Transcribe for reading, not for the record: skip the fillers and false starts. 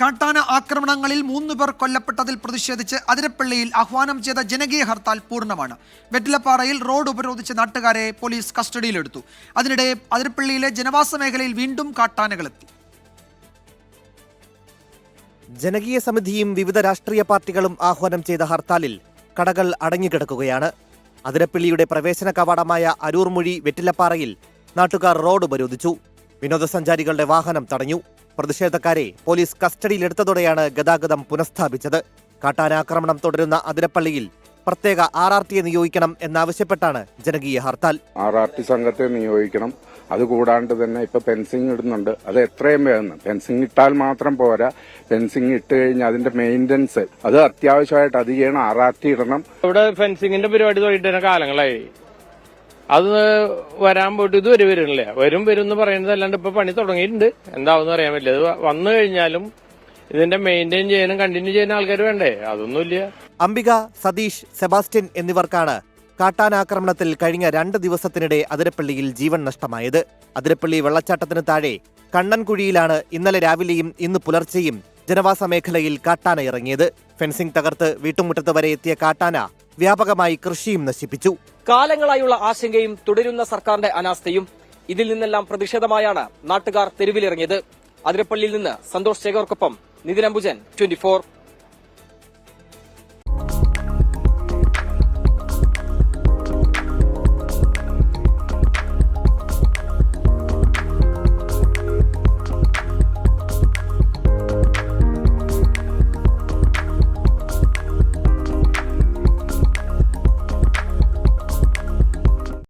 കാട്ടാന ആക്രമണങ്ങളിൽ 3 പേർ കൊല്ലപ്പെട്ടതിൽ പ്രതിഷേധിച്ച് അതിരപ്പള്ളിയിൽ ആഹ്വാനം ചെയ്ത ജനകീയ ഹർത്താൽ പൂർണ്ണമാണ്. വെറ്റിലപ്പാറയിൽ റോഡ് ഉപരോധിച്ച നാട്ടുകാരെ പോലീസ് കസ്റ്റഡിയിലെടുത്തു. അതിനിടെ അതിരപ്പള്ളിയിലെ ജനവാസ മേഖലയിൽ വീണ്ടും കാട്ടാനകളെത്തി. ജനകീയ സമിതിയും വിവിധ രാഷ്ട്രീയ പാർട്ടികളും ആഹ്വാനം ചെയ്ത ഹർത്താലിൽ കടകൾ അടഞ്ഞുകിടക്കുകയാണ്. അതിരപ്പള്ളിയുടെ പ്രവേശന കവാടമായ അരൂർമൊഴി വെറ്റിലപ്പാറയിൽ നാട്ടുകാർ റോഡ് ഉപരോധിച്ചു. വിനോദസഞ്ചാരികളുടെ വാഹനം തടഞ്ഞു. പ്രതിഷേധക്കാരെ പോലീസ് കസ്റ്റഡിയിലെടുത്തതോടെയാണ് ഗതാഗതം പുനഃസ്ഥാപിച്ചത്. കാട്ടാനാക്രമണം തുടരുന്ന അതിരപ്പള്ളിയിൽ പ്രത്യേക RRT നിയോഗിക്കണം എന്നാവശ്യപ്പെട്ടാണ് ജനകീയ ഹർത്താൽ. RRT സംഘത്തെ നിയോഗിക്കണം. അതുകൂടാണ്ട് തന്നെ ഇപ്പൊ ഫെൻസിംഗ് ഇടുന്നുണ്ട്. അത് എത്രയും വേണം. ഫെൻസിംഗ് ഇട്ടാൽ മാത്രം പോരാ. ഫെൻസിംഗ് ഇട്ട് കഴിഞ്ഞാൽ അതിന്റെ മെയിന്റനൻസ് അത് അത്യാവശ്യമായിട്ട് അത് ചെയ്യണം. RRT ഇടണം. ഇവിടെ ഫെൻസിംഗിന്റെ പരിപാടി തുടങ്ങിയിട്ട് കാലങ്ങളായി. അത് വരാൻ പോയിട്ട് ഇതുവരെ വരുന്നില്ല. വരും എന്ന് പറയുന്നത് അല്ലാണ്ട് ഇപ്പൊ പണി തുടങ്ങിയിട്ടുണ്ട്. എന്താവെന്ന് അറിയാൻ പറ്റില്ല. അത് വന്നു കഴിഞ്ഞാലും ഇതിന്റെ മെയിൻറ്റെയിൻ ചെയ്യാനും കണ്ടിന്യൂ ചെയ്യാൻ ആൾക്കാർ വേണ്ടേ? അതൊന്നുമില്ല. അംബിക, സതീഷ്, സെബാസ്റ്റ്യൻ എന്നിവർക്കാണ് കാട്ടാനാക്രമണത്തിൽ കഴിഞ്ഞ 2 ദിവസത്തിനിടെ അതിരപ്പള്ളിയിൽ ജീവൻ നഷ്ടമായത്. അതിരപ്പള്ളി വെള്ളച്ചാട്ടത്തിന് താഴെ കണ്ണൻകുഴിയിലാണ് ഇന്നലെ രാവിലെയും ഇന്ന് പുലർച്ചെയും ജനവാസ മേഖലയിൽ കാട്ടാന ഇറങ്ങിയത്. ഫെൻസിംഗ് തകർത്ത് വീട്ടുമുറ്റത്ത് വരെ എത്തിയ കാട്ടാന വ്യാപകമായി കൃഷിയും നശിപ്പിച്ചു. കാലങ്ങളായുള്ള ആശങ്കയും തുടരുന്ന സർക്കാരിന്റെ അനാസ്ഥയും ഇതിൽ നിന്നെല്ലാം പ്രതിഷേധമായാണ് നാട്ടുകാർ തെരുവിലിറങ്ങിയത്. അതിരപ്പള്ളിയിൽ നിന്ന് സന്തോഷ് ശേഖർക്കൊപ്പം നിതിൻ അംബുജൻ, 24.